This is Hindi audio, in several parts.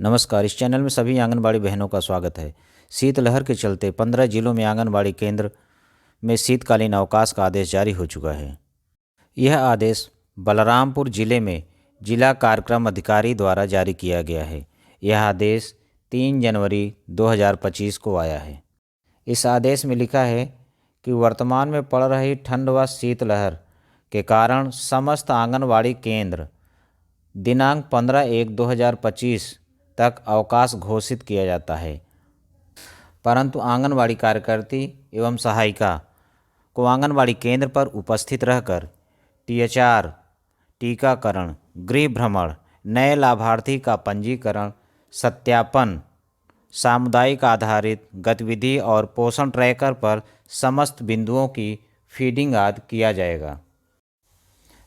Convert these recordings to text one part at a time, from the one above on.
नमस्कार। इस चैनल में सभी आंगनबाड़ी बहनों का स्वागत है। शीतलहर के चलते 15 जिलों में आंगनबाड़ी केंद्र में शीतकालीन अवकाश का आदेश जारी हो चुका है। यह आदेश बलरामपुर जिले में जिला कार्यक्रम अधिकारी द्वारा जारी किया गया है। यह आदेश 3 जनवरी 2025 को आया है। इस आदेश में लिखा है कि वर्तमान में पड़ रही ठंड व शीतलहर के कारण समस्त आंगनबाड़ी केंद्र दिनांक 15/1/2025 तक अवकाश घोषित किया जाता है, परंतु आंगनबाड़ी कार्यकर्ती एवं सहायिका को आंगनबाड़ी केंद्र पर उपस्थित रहकर THR, टीकाकरण, गृह भ्रमण, नए लाभार्थी का पंजीकरण, सत्यापन, सामुदायिक आधारित गतिविधि और पोषण ट्रैकर पर समस्त बिंदुओं की फीडिंग आदि किया जाएगा।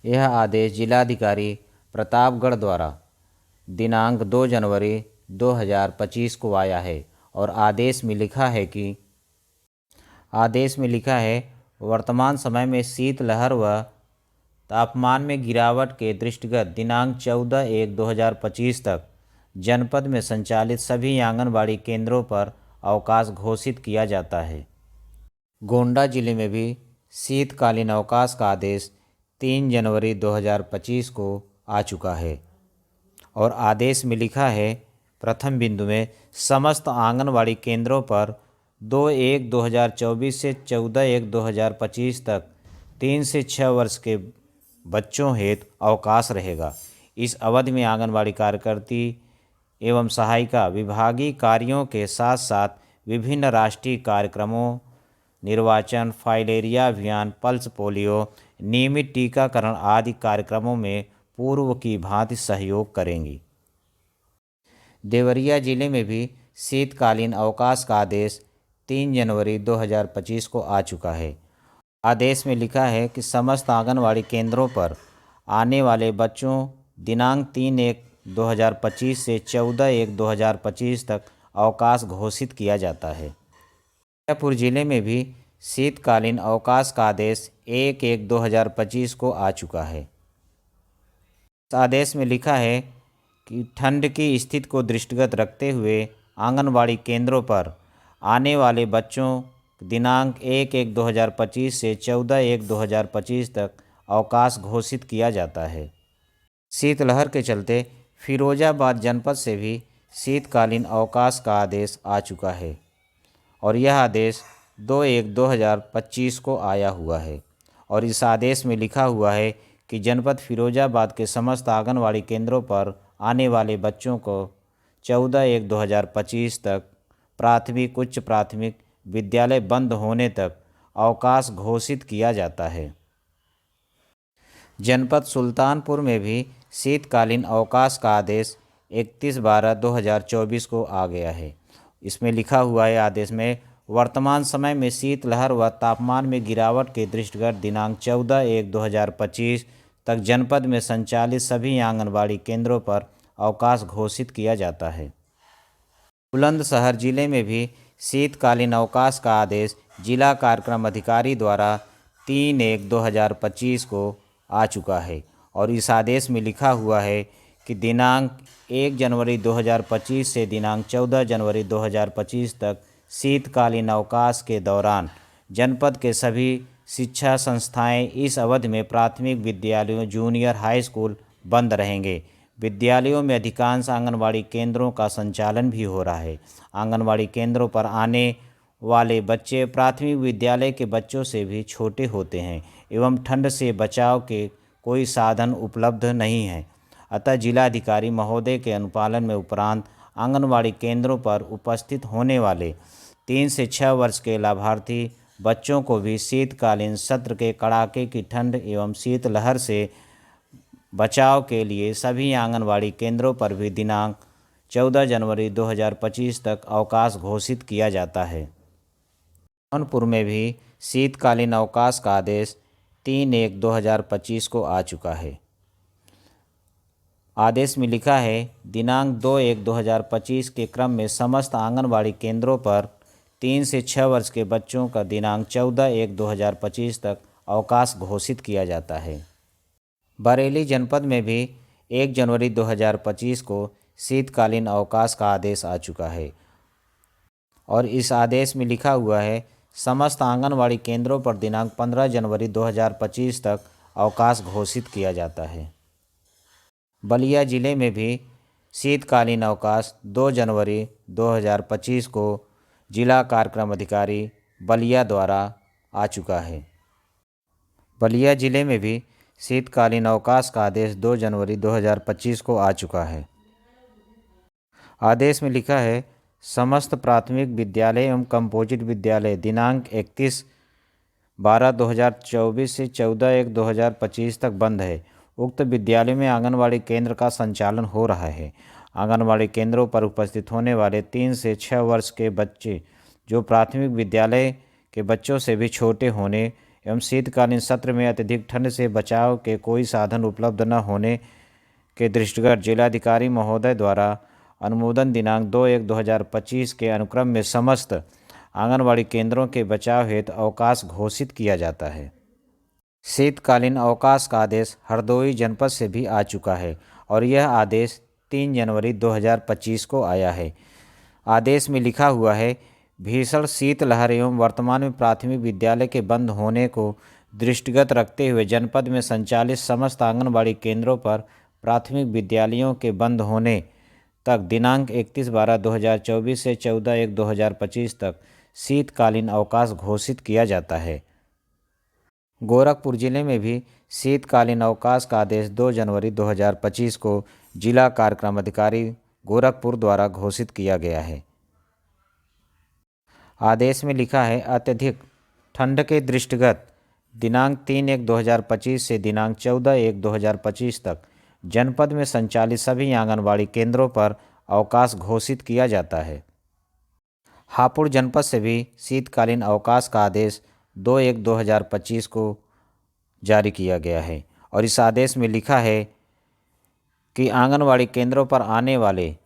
यह आदेश जिलाधिकारी प्रतापगढ़ द्वारा दिनांक 2 जनवरी 2025 को आया है और आदेश में लिखा है वर्तमान समय में शीतलहर व तापमान में गिरावट के दृष्टिगत दिनांक 14/1/2025 तक जनपद में संचालित सभी आंगनबाड़ी केंद्रों पर अवकाश घोषित किया जाता है। गोंडा जिले में भी शीतकालीन अवकाश का आदेश 3 जनवरी 2025 को आ चुका है और आदेश में लिखा है प्रथम बिंदु में समस्त आंगनबाड़ी केंद्रों पर 2/1/2024 से 14/1/2025 तक 3 से 6 वर्ष के बच्चों हेतु अवकाश रहेगा। इस अवधि में आंगनबाड़ी कार्यकर्ती एवं सहायिका विभागीय कार्यों के साथ साथ विभिन्न राष्ट्रीय कार्यक्रमों, निर्वाचन, फाइलेरिया अभियान, पल्स पोलियो, नियमित टीकाकरण आदि कार्यक्रमों में पूर्व की भांति सहयोग करेंगी। देवरिया जिले में भी शीतकालीन अवकाश का आदेश 3 जनवरी 2025 को आ चुका है। आदेश में लिखा है कि समस्त आंगनबाड़ी केंद्रों पर आने वाले बच्चों दिनांक 3/1/2025 से 14/1/2025 तक अवकाश घोषित किया जाता है। जयपुर जिले में भी शीतकालीन अवकाश का आदेश 1/1/2025 को आ चुका है। इस आदेश में लिखा है कि ठंड की स्थिति को दृष्टिगत रखते हुए आंगनबाड़ी केंद्रों पर आने वाले बच्चों दिनांक 1/1/2025 से 14/1/2025 तक अवकाश घोषित किया जाता है। शीतलहर के चलते फिरोजाबाद जनपद से भी शीतकालीन अवकाश का आदेश आ चुका है और यह आदेश 2/1/2025 को आया हुआ है और इस आदेश में लिखा हुआ है कि जनपद फिरोजाबाद के समस्त आंगनबाड़ी केंद्रों पर आने वाले बच्चों को 14/1/2025 तक प्राथमिक, उच्च प्राथमिक विद्यालय बंद होने तक अवकाश घोषित किया जाता है। जनपद सुल्तानपुर में भी शीतकालीन अवकाश का आदेश 31/12/2024 को आ गया है। इसमें लिखा हुआ है आदेश में वर्तमान समय में शीतलहर व तापमान में गिरावट के दृष्टिगत दिनांक 14/1/2025 तक जनपद में संचालित सभी आंगनबाड़ी केंद्रों पर अवकाश घोषित किया जाता है। बुलंदशहर जिले में भी शीतकालीन अवकाश का आदेश जिला कार्यक्रम अधिकारी द्वारा 3/1/2025 को आ चुका है और इस आदेश में लिखा हुआ है कि दिनांक 1 जनवरी 2025 से दिनांक 14 जनवरी 2025 तक शीतकालीन अवकाश के दौरान जनपद के सभी शिक्षा संस्थाएं इस अवधि में प्राथमिक विद्यालयों, जूनियर हाई स्कूल बंद रहेंगे। विद्यालयों में अधिकांश आंगनबाड़ी केंद्रों का संचालन भी हो रहा है। आंगनबाड़ी केंद्रों पर आने वाले बच्चे प्राथमिक विद्यालय के बच्चों से भी छोटे होते हैं एवं ठंड से बचाव के कोई साधन उपलब्ध नहीं है। अतः जिलाधिकारी महोदय के अनुपालन में उपरांत आंगनबाड़ी केंद्रों पर उपस्थित होने वाले 3 से 6 वर्ष के लाभार्थी बच्चों को भी शीतकालीन सत्र के कड़ाके की ठंड एवं शीतलहर से बचाव के लिए सभी आंगनबाड़ी केंद्रों पर भी दिनांक 14 जनवरी 2025 तक अवकाश घोषित किया जाता है। जौनपुर में भी शीतकालीन अवकाश का आदेश 3/1/2025 को आ चुका है। आदेश में लिखा है दिनांक 2/1/2025 के क्रम में समस्त आंगनबाड़ी केंद्रों पर 3 से 6 वर्ष के बच्चों का दिनांक 14/1/2025 तक अवकाश घोषित किया जाता है। बरेली जनपद में भी 1 जनवरी 2025 को शीतकालीन अवकाश का आदेश आ चुका है और इस आदेश में लिखा हुआ है समस्त आंगनवाड़ी केंद्रों पर दिनांक 15 जनवरी 2025 तक अवकाश घोषित किया जाता है। बलिया जिले में भी शीतकालीन अवकाश 2 जनवरी 2025 को जिला कार्यक्रम अधिकारी बलिया द्वारा आ चुका है। बलिया जिले में भी शीतकालीन अवकाश का आदेश 2 जनवरी 2025 को आ चुका है। आदेश में लिखा है समस्त प्राथमिक विद्यालय एवं कंपोजिट विद्यालय दिनांक 31/12/2024 से 14/1/2025 तक बंद है। उक्त विद्यालय में आंगनवाड़ी केंद्र का संचालन हो रहा है। आंगनवाड़ी केंद्रों पर उपस्थित होने वाले 3 से 6 वर्ष के बच्चे जो प्राथमिक विद्यालय के बच्चों से भी छोटे होने एवं शीतकालीन सत्र में अत्यधिक ठंड से बचाव के कोई साधन उपलब्ध न होने के दृष्टिगत जिलाधिकारी महोदय द्वारा अनुमोदन दिनांक 2/1/2025 के अनुक्रम में समस्त आंगनवाड़ी केंद्रों के बचाव हेतु अवकाश घोषित किया जाता है। शीतकालीन अवकाश का आदेश हरदोई जनपद से भी आ चुका है और यह आदेश 3 जनवरी 2025 को आया है। आदेश में लिखा हुआ है भीषण शीतलहर एवं वर्तमान में प्राथमिक विद्यालय के बंद होने को दृष्टिगत रखते हुए जनपद में संचालित समस्त आंगनबाड़ी केंद्रों पर प्राथमिक विद्यालयों के बंद होने तक दिनांक 31/12/2024 से 14/1/2025 तक शीतकालीन अवकाश घोषित किया जाता है। गोरखपुर जिले में भी शीतकालीन अवकाश का आदेश 2 जनवरी 2025 को जिला कार्यक्रम अधिकारी गोरखपुर द्वारा घोषित किया गया है। आदेश में लिखा है अत्यधिक ठंड के दृष्टिगत दिनांक 3/1/2025 से दिनांक 14/1/2025 तक जनपद में संचालित सभी आंगनबाड़ी केंद्रों पर अवकाश घोषित किया जाता है। हापुड़ जनपद से भी शीतकालीन अवकाश का आदेश 2/1/2025 को जारी किया गया है और इस आदेश में लिखा है कि आंगनवाड़ी केंद्रों पर आने वाले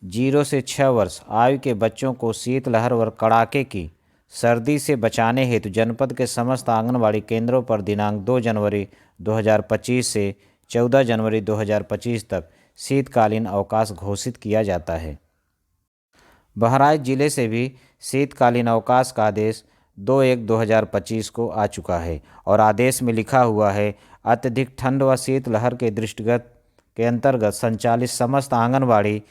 0 से 6 वर्ष आयु के बच्चों को शीतलहर और कड़ाके की सर्दी से बचाने हेतु जनपद के समस्त आंगनवाड़ी केंद्रों पर दिनांक 2 जनवरी 2025 से 14 जनवरी 2025 तक शीतकालीन अवकाश घोषित किया जाता है। बहराइच जिले से भी शीतकालीन अवकाश का आदेश 2/1/2025 को आ चुका है और आदेश में लिखा हुआ है अत्यधिक ठंड व शीतलहर के दृष्टिगत के अंतर्गत संचालित समस्त आंगनवाड़ी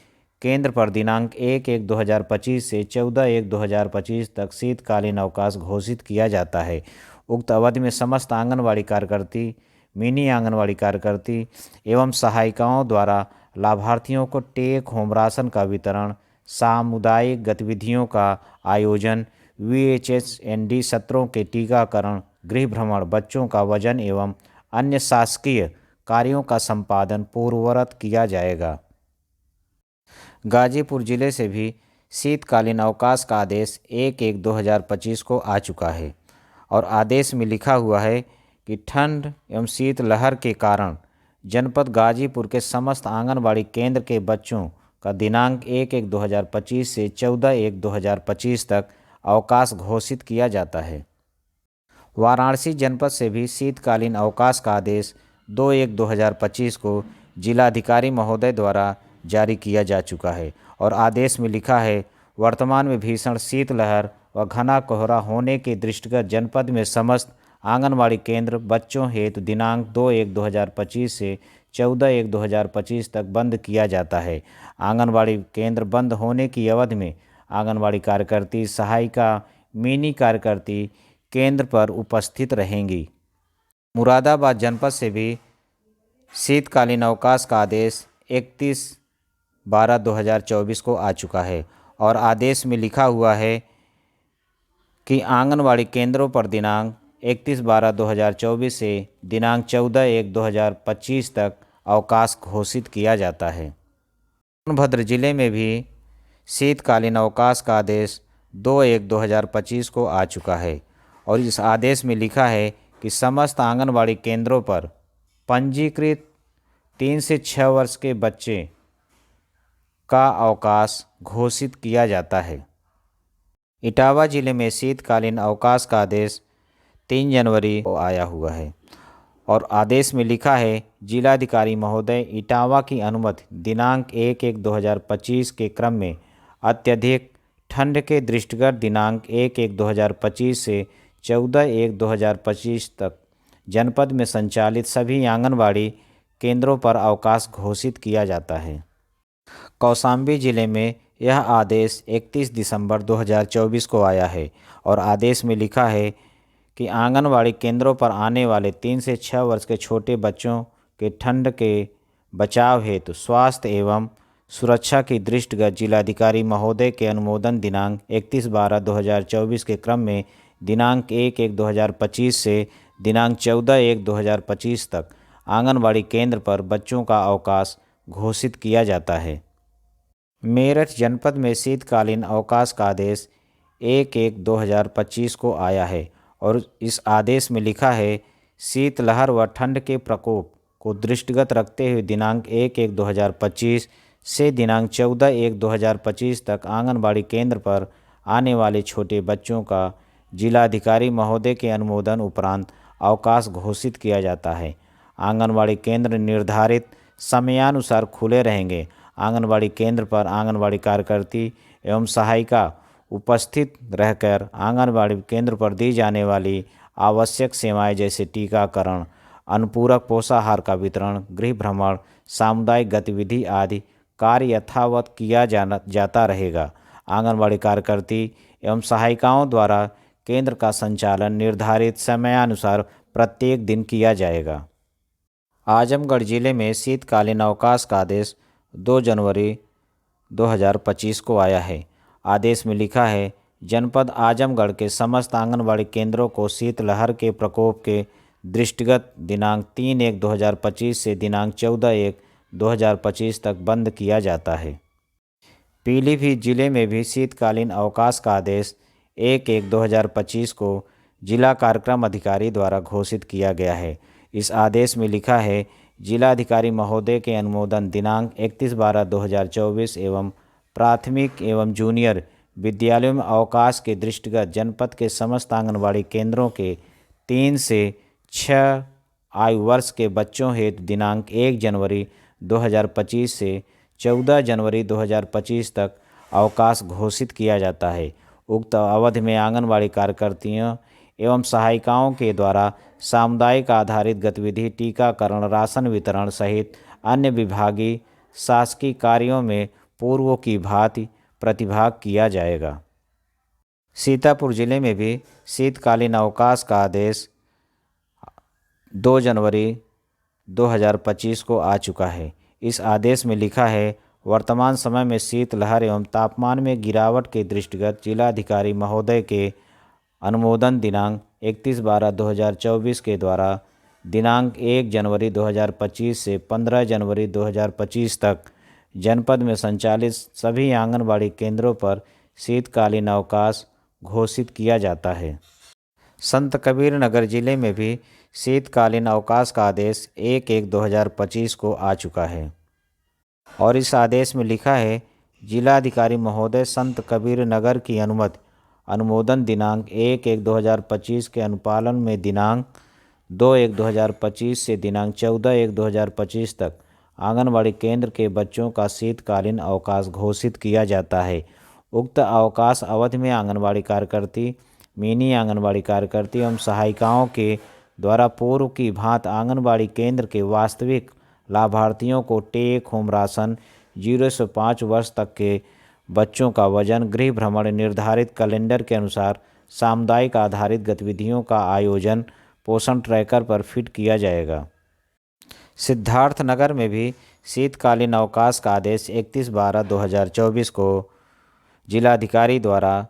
केंद्र पर दिनांक 1/1/2025 से 14/1/2025 तक शीतकालीन अवकाश घोषित किया जाता है। उक्त अवधि में समस्त आंगनवाड़ी कार्यकर्ती, मिनी आंगनवाड़ी कार्यकर्ती एवं सहायिकाओं द्वारा लाभार्थियों को टेक होम राशन का वितरण, सामुदायिक गतिविधियों का आयोजन, VHSND सत्रों के टीकाकरण, गृह भ्रमण, बच्चों का वजन एवं अन्य शासकीय कार्यों का संपादन पूर्ववत किया जाएगा। गाजीपुर जिले से भी शीतकालीन अवकाश का आदेश 1/1/2025 को आ चुका है और आदेश में लिखा हुआ है कि ठंड एवं शीतलहर के कारण जनपद गाजीपुर के समस्त आंगनबाड़ी केंद्र के बच्चों का दिनांक 1/1/2025 से 14/1/2025 तक अवकाश घोषित किया जाता है। वाराणसी जनपद से भी शीतकालीन अवकाश का आदेश 2/1/2025 को जिलाधिकारी महोदय द्वारा जारी किया जा चुका है और आदेश में लिखा है वर्तमान में भीषण शीतलहर व घना कोहरा होने के दृष्टिगत जनपद में समस्त आंगनवाड़ी केंद्र बच्चों हेतु दिनांक 2/1/2025 से 14/1/2025 तक बंद किया जाता है। आंगनवाड़ी केंद्र बंद होने की अवधि में आंगनवाड़ी कार्यकर्ती, सहायिका, मिनी कार्यकर्ती केंद्र पर उपस्थित रहेंगी। मुरादाबाद जनपद से भी शीतकालीन अवकाश का आदेश 31/12/2024 को आ चुका है और आदेश में लिखा हुआ है कि आंगनवाड़ी केंद्रों पर दिनांक 31/12/2024 से दिनांक 14/1/2025 तक अवकाश घोषित किया जाता है। सोनभद्र जिले में भी शीतकालीन अवकाश का आदेश 2/1/2025 को आ चुका है और इस आदेश में लिखा है कि समस्त आंगनवाड़ी केंद्रों पर पंजीकृत 3 से 6 वर्ष के बच्चे का अवकाश घोषित किया जाता है। इटावा जिले में शीतकालीन अवकाश का आदेश 3 जनवरी को आया हुआ है और आदेश में लिखा है, जिलाधिकारी महोदय इटावा की अनुमति दिनांक 1/1/2025 के क्रम में अत्यधिक ठंड के दृष्टिगत दिनांक 1/1/2025 से 14/1/2025 तक जनपद में संचालित सभी आंगनबाड़ी केंद्रों पर अवकाश घोषित किया जाता है। कौशाम्बी जिले में यह आदेश 31 दिसंबर 2024 को आया है और आदेश में लिखा है कि आंगनबाड़ी केंद्रों पर आने वाले 3 से 6 वर्ष के छोटे बच्चों के ठंड के बचाव हेतु स्वास्थ्य एवं सुरक्षा की दृष्टिगत जिलाधिकारी महोदय के अनुमोदन दिनांक 31/12/2024 के क्रम में दिनांक 1/1/2025 से दिनांक 14/1/2025 तक आंगनबाड़ी केंद्र पर बच्चों का अवकाश घोषित किया जाता है। मेरठ जनपद में शीतकालीन अवकाश का आदेश 1/1/2025 को आया है और इस आदेश में लिखा है, शीतलहर व ठंड के प्रकोप को दृष्टिगत रखते हुए दिनांक 1/1/2025 से दिनांक 14/1/2025 तक आंगनबाड़ी केंद्र पर आने वाले छोटे बच्चों का जिलाधिकारी महोदय के अनुमोदन उपरांत अवकाश घोषित किया जाता है। आंगनबाड़ी केंद्र निर्धारित समयानुसार खुले रहेंगे। आंगनबाड़ी केंद्र पर आंगनबाड़ी कार्यकर्ती एवं सहायिका उपस्थित रहकर आंगनबाड़ी केंद्र पर दी जाने वाली आवश्यक सेवाएं जैसे टीकाकरण, अनुपूरक पोषाहार का वितरण, गृह भ्रमण, सामुदायिक गतिविधि आदि कार्य यथावत किया जाता रहेगा। आंगनबाड़ी कार्यकर्ती एवं सहायिकाओं द्वारा केंद्र का संचालन निर्धारित समयानुसार प्रत्येक दिन किया जाएगा। आजमगढ़ जिले में शीतकालीन अवकाश का आदेश 2 जनवरी 2025 को आया है। आदेश में लिखा है, जनपद आजमगढ़ के समस्त आंगनबाड़ी केंद्रों को शीतलहर के प्रकोप के दृष्टिगत दिनांक 3/1/2025 से दिनांक 14/1/2025 तक बंद किया जाता है। पीलीभीत जिले में भी शीतकालीन अवकाश का आदेश 1/1/2025 को जिला कार्यक्रम अधिकारी द्वारा घोषित किया गया है। इस आदेश में लिखा है, जिलाधिकारी महोदय के अनुमोदन दिनांक 31/12/2024 एवं प्राथमिक एवं जूनियर विद्यालयों में अवकाश के दृष्टिगत जनपद के समस्त आंगनबाड़ी केंद्रों के 3 से 6 आयु वर्ष के बच्चों हेतु दिनांक 1 जनवरी 2025 से 14 जनवरी 2025 तक अवकाश घोषित किया जाता है। उक्त अवधि में आंगनबाड़ी कार्यकर्तियों एवं सहायिकाओं के द्वारा सामुदायिक आधारित गतिविधि, टीकाकरण, राशन वितरण सहित अन्य विभागीय शासकीय कार्यों में पूर्वों की भांति प्रतिभाग किया जाएगा। सीतापुर जिले में भी शीतकालीन अवकाश का आदेश 2 जनवरी 2025 को आ चुका है। इस आदेश में लिखा है, वर्तमान समय में शीतलहर एवं तापमान में गिरावट के दृष्टिगत जिलाधिकारी महोदय के अनुमोदन दिनांक 31/12/2024 के द्वारा दिनांक 1 जनवरी 2025 से 15 जनवरी 2025 तक जनपद में संचालित सभी आंगनबाड़ी केंद्रों पर शीतकालीन अवकाश घोषित किया जाता है। संत कबीर नगर जिले में भी शीतकालीन अवकाश का आदेश 1/1/2025 को आ चुका है और इस आदेश में लिखा है, जिलाधिकारी महोदय संत कबीर नगर की अनुमोदन दिनांक 1/1/2025 के अनुपालन में दिनांक 2/1/2025 से दिनांक 14/1/2025 तक आंगनबाड़ी केंद्र के बच्चों का शीतकालीन अवकाश घोषित किया जाता है। उक्त अवकाश अवधि में आंगनबाड़ी कार्यकर्ती, मिनी आंगनबाड़ी कार्यकर्ती एवं सहायिकाओं के द्वारा पूर्व की भांति आंगनबाड़ी केंद्र के वास्तविक लाभार्थियों को टेक होम राशन, 0 से 5 वर्ष तक के बच्चों का वजन, गृह भ्रमण, निर्धारित कैलेंडर के अनुसार सामुदायिक आधारित गतिविधियों का आयोजन पोषण ट्रैकर पर फिट किया जाएगा। सिद्धार्थनगर में भी शीतकालीन अवकाश का आदेश 31/12/2024 को जिलाधिकारी द्वारा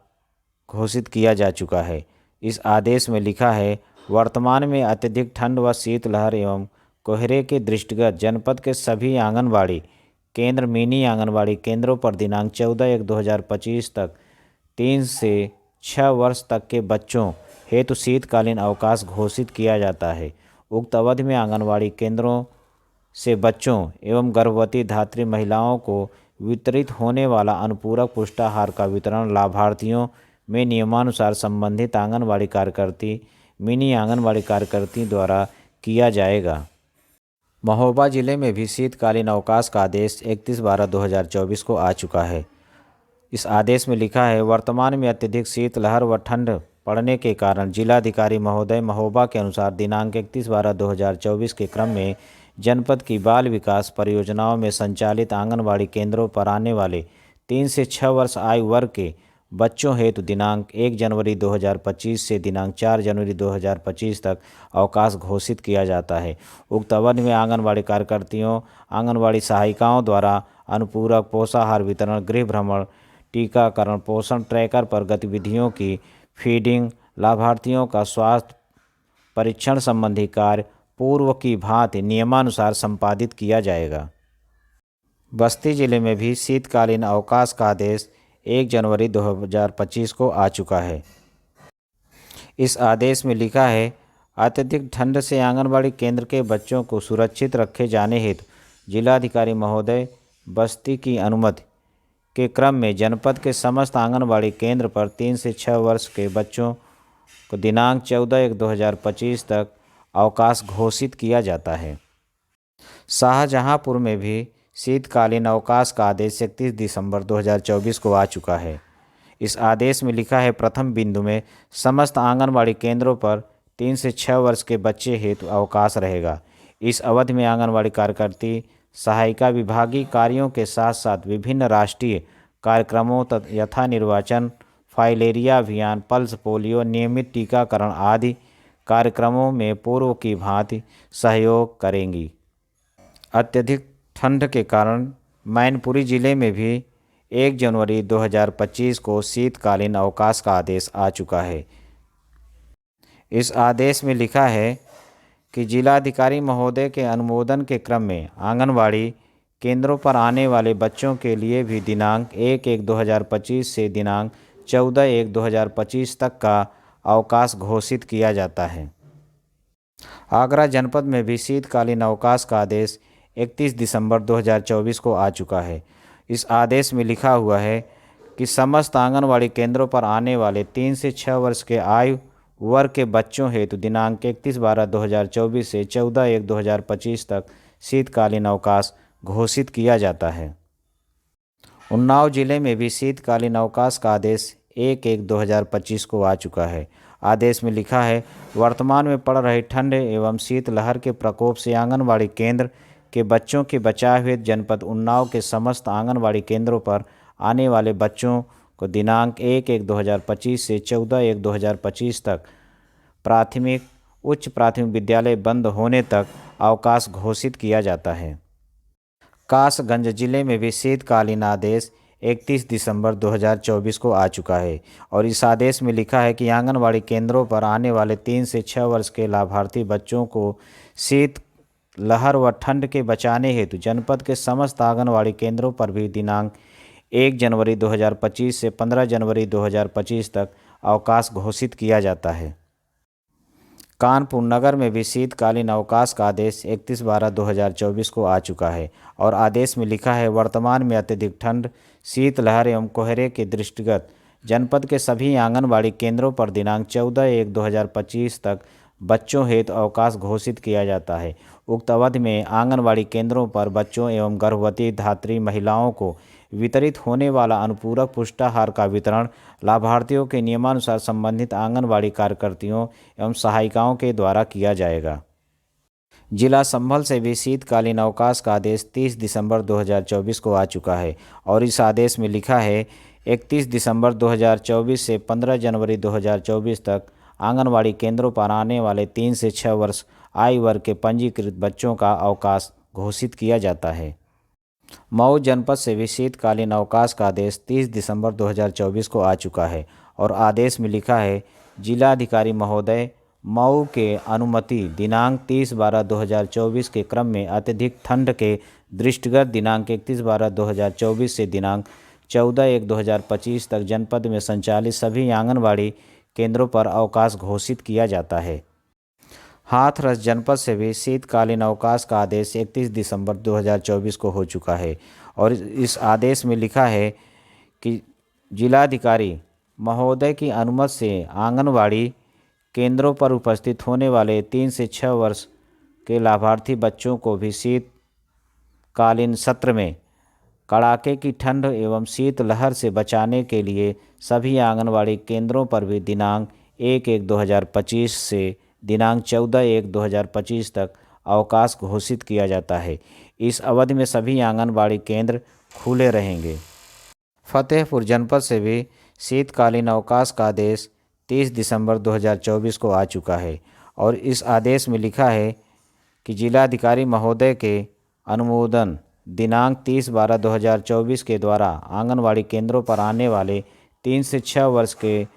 घोषित किया जा चुका है। इस आदेश में लिखा है, वर्तमान में अत्यधिक ठंड व शीतलहर एवं कोहरे के दृष्टिगत जनपद के सभी आंगनबाड़ी केंद्र, मिनी आंगनबाड़ी केंद्रों पर दिनांक 14/1/2025 तक 3 से 6 वर्ष तक के बच्चों हेतु शीतकालीन अवकाश घोषित किया जाता है। उक्त अवधि में आंगनबाड़ी केंद्रों से बच्चों एवं गर्भवती धात्री महिलाओं को वितरित होने वाला अनुपूरक पुष्टाहार का वितरण लाभार्थियों में नियमानुसार संबंधित आंगनबाड़ी कार्यकर्ती, मिनी आंगनबाड़ी कार्यकर्ती द्वारा किया जाएगा। महोबा जिले में भी शीतकालीन अवकाश का आदेश 31/12/2024 को आ चुका है। इस आदेश में लिखा है, वर्तमान में अत्यधिक शीतलहर व ठंड पड़ने के कारण जिलाधिकारी महोदय महोबा के अनुसार दिनांक 31/12/2024 के क्रम में जनपद की बाल विकास परियोजनाओं में संचालित आंगनबाड़ी केंद्रों पर आने वाले 3 से 6 वर्ष आयु वर्ग के बच्चों हेतु दिनांक 1 जनवरी 2025 से दिनांक 4 जनवरी 2025 तक अवकाश घोषित किया जाता है। उक्त अवधि में आंगनबाड़ी कार्यकर्तियों, आंगनबाड़ी सहायिकाओं द्वारा अनुपूरक पोषाहार वितरण, गृह भ्रमण, टीकाकरण, पोषण ट्रैकर पर गतिविधियों की फीडिंग, लाभार्थियों का स्वास्थ्य परीक्षण संबंधी कार्य पूर्व की भांति नियमानुसार संपादित किया जाएगा। बस्ती जिले में भी शीतकालीन अवकाश का आदेश 1 जनवरी 2025 को आ चुका है। इस आदेश में लिखा है, अत्यधिक ठंड से आंगनबाड़ी केंद्र के बच्चों को सुरक्षित रखे जाने हेतु जिलाधिकारी महोदय बस्ती की अनुमति के क्रम में जनपद के समस्त आंगनबाड़ी केंद्र पर 3 से 6 वर्ष के बच्चों को दिनांक 14/1/2025 तक अवकाश घोषित किया जाता है। शाहजहांपुर में भी शीतकालीन अवकाश का आदेश 31 दिसंबर 2024 को आ चुका है। इस आदेश में लिखा है, प्रथम बिंदु में समस्त आंगनबाड़ी केंद्रों पर 3 से 6 वर्ष के बच्चे हेतु अवकाश रहेगा। इस अवधि में आंगनबाड़ी कार्यकर्ती सहायिका विभागीय कार्यों के साथ साथ विभिन्न राष्ट्रीय कार्यक्रमों यथा निर्वाचन, फाइलेरिया अभियान, पल्स पोलियो, नियमित टीकाकरण आदि कार्यक्रमों में पूर्व की भांति सहयोग करेंगी। अत्यधिक ठंड के कारण मैनपुरी जिले में भी 1 जनवरी 2025 को शीतकालीन अवकाश का आदेश आ चुका है। इस आदेश में लिखा है कि जिलाधिकारी महोदय के अनुमोदन के क्रम में आंगनबाड़ी केंद्रों पर आने वाले बच्चों के लिए भी दिनांक 1/1/2025 से दिनांक 14/1/2025 तक का अवकाश घोषित किया जाता है। आगरा जनपद में भी शीतकालीन अवकाश का आदेश 31 दिसंबर 2024 को आ चुका है। इस आदेश में लिखा हुआ है कि समस्त आंगनबाड़ी केंद्रों पर आने वाले 3 से 6 वर्ष के आयु वर्ग के बच्चों हेतु दिनांक 31/12/2024 से 14/1/2025 तक शीतकालीन अवकाश घोषित किया जाता है। उन्नाव जिले में भी शीतकालीन अवकाश का आदेश 1/1/2025 को आ चुका है। आदेश में लिखा है, वर्तमान में पड़ रही ठंड एवं शीतलहर के प्रकोप से आंगनबाड़ी केंद्र के बच्चों के बचाव हेतु जनपद उन्नाव के समस्त आंगनबाड़ी केंद्रों पर आने वाले बच्चों को दिनांक 1/1/2025 से 14/1/2025 तक प्राथमिक, उच्च प्राथमिक विद्यालय बंद होने तक अवकाश घोषित किया जाता है। कासगंज जिले में भी शीतकालीन आदेश 31 दिसंबर 2024 को आ चुका है और इस आदेश में लिखा है कि आंगनबाड़ी केंद्रों पर आने वाले 3 से 6 वर्ष के लाभार्थी बच्चों को शीत लहर व ठंड के बचाने हेतु जनपद के समस्त आंगनबाड़ी केंद्रों पर भी दिनांक 1 जनवरी 2025 से 15 जनवरी 2025 तक अवकाश घोषित किया जाता है। कानपुर नगर में भी शीतकालीन अवकाश का आदेश 31/12/2024 को आ चुका है और आदेश में लिखा है, वर्तमान में अत्यधिक ठंड, शीतलहर एवं कोहरे के दृष्टिगत जनपद के सभी आंगनबाड़ी केंद्रों पर दिनांक 14/1/2025 तक बच्चों हेतु अवकाश घोषित किया जाता है। उक्त अवधि में आंगनबाड़ी केंद्रों पर बच्चों एवं गर्भवती धात्री महिलाओं को वितरित होने वाला अनुपूरक पुष्टाहार का वितरण लाभार्थियों के नियमानुसार संबंधित आंगनबाड़ी कार्यकर्तियों एवं सहायिकाओं के द्वारा किया जाएगा। जिला संभल से भी शीतकालीन अवकाश का आदेश 30 दिसंबर 2024 को आ चुका है और इस आदेश में लिखा है, 31 दिसंबर 2024 से 15 जनवरी 2024 तक आंगनबाड़ी केंद्रों पर आने वाले 3 से 6 वर्ष आयु वर्ग के पंजीकृत बच्चों का अवकाश घोषित किया जाता है। मऊ जनपद से भी शीतकालीन अवकाश का आदेश 30 दिसंबर 2024 को आ चुका है और आदेश में लिखा है, जिलाधिकारी महोदय मऊ के अनुमति दिनांक 30/12/2024 के क्रम में अत्यधिक ठंड के दृष्टिगत दिनांक 31/12/2024 से दिनांक 14/1/2025 तक जनपद में संचालित सभी आंगनबाड़ी केंद्रों पर अवकाश घोषित किया जाता है। हाथरस जनपद से भी शीतकालीन अवकाश का आदेश 31 दिसंबर 2024 को हो चुका है और इस आदेश में लिखा है कि जिलाधिकारी महोदय की अनुमति से आंगनबाड़ी केंद्रों पर उपस्थित होने वाले 3 से 6 वर्ष के लाभार्थी बच्चों को भी शीतकालीन सत्र में कड़ाके की ठंड एवं शीतलहर से बचाने के लिए सभी आंगनबाड़ी केंद्रों पर भी दिनांक 1/1/2025 से दिनांक 14/1/2025 तक अवकाश घोषित किया जाता है। इस अवधि में सभी आंगनबाड़ी केंद्र खुले रहेंगे। फतेहपुर जनपद से भी शीतकालीन अवकाश का आदेश 30 दिसंबर 2024 को आ चुका है और इस आदेश में लिखा है कि जिलाधिकारी महोदय के अनुमोदन दिनांक 30/12/2024 के द्वारा आंगनबाड़ी केंद्रों पर आने वाले 3 से 6 वर्ष के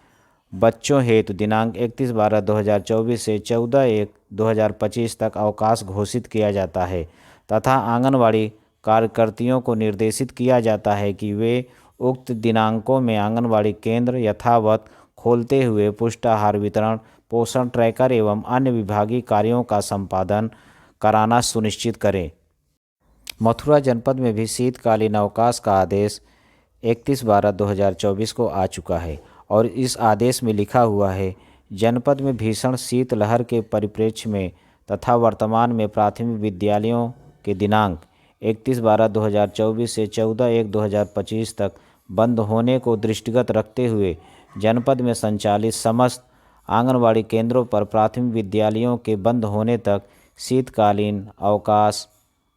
बच्चों हेतु दिनांक 31/12/2024 से 14/1/2025 तक अवकाश घोषित किया जाता है तथा आंगनबाड़ी कार्यकर्तियों को निर्देशित किया जाता है कि वे उक्त दिनांकों में आंगनबाड़ी केंद्र यथावत खोलते हुए पुष्टाहार वितरण, पोषण ट्रैकर एवं अन्य विभागीय कार्यों का संपादन कराना सुनिश्चित करें। मथुरा जनपद में भी शीतकालीन अवकाश का आदेश 31/12/2024 को आ चुका है और इस आदेश में लिखा हुआ है, जनपद में भीषण शीतलहर के परिप्रेक्ष्य में तथा वर्तमान में प्राथमिक विद्यालयों के दिनांक 31/12/2024 से 14/1/2025 तक बंद होने को दृष्टिगत रखते हुए जनपद में संचालित समस्त आंगनबाड़ी केंद्रों पर प्राथमिक विद्यालयों के बंद होने तक शीतकालीन अवकाश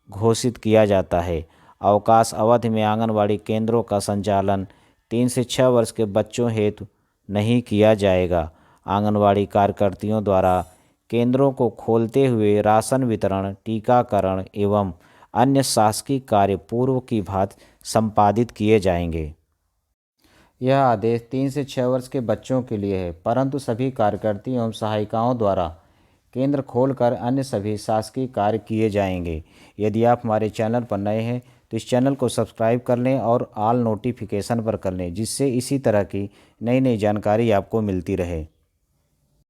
घोषित किया जाता है। अवकाश अवधि में आंगनबाड़ी केंद्रों का संचालन 3 से 6 वर्ष के बच्चों हेतु नहीं किया जाएगा। आंगनबाड़ी कार्यकर्तियों द्वारा केंद्रों को खोलते हुए राशन वितरण, टीकाकरण एवं अन्य शासकीय कार्य पूर्व की भांति संपादित किए जाएंगे। यह आदेश 3 से 6 वर्ष के बच्चों के लिए है, परंतु सभी कार्यकर्ती एवं सहायिकाओं द्वारा केंद्र खोलकर अन्य सभी शासकीय कार्य किए जाएंगे। यदि आप हमारे चैनल पर नए हैं तो इस चैनल को सब्सक्राइब कर लें और ऑल नोटिफिकेशन पर कर लें, जिससे इसी तरह की नई नई जानकारी आपको मिलती रहे।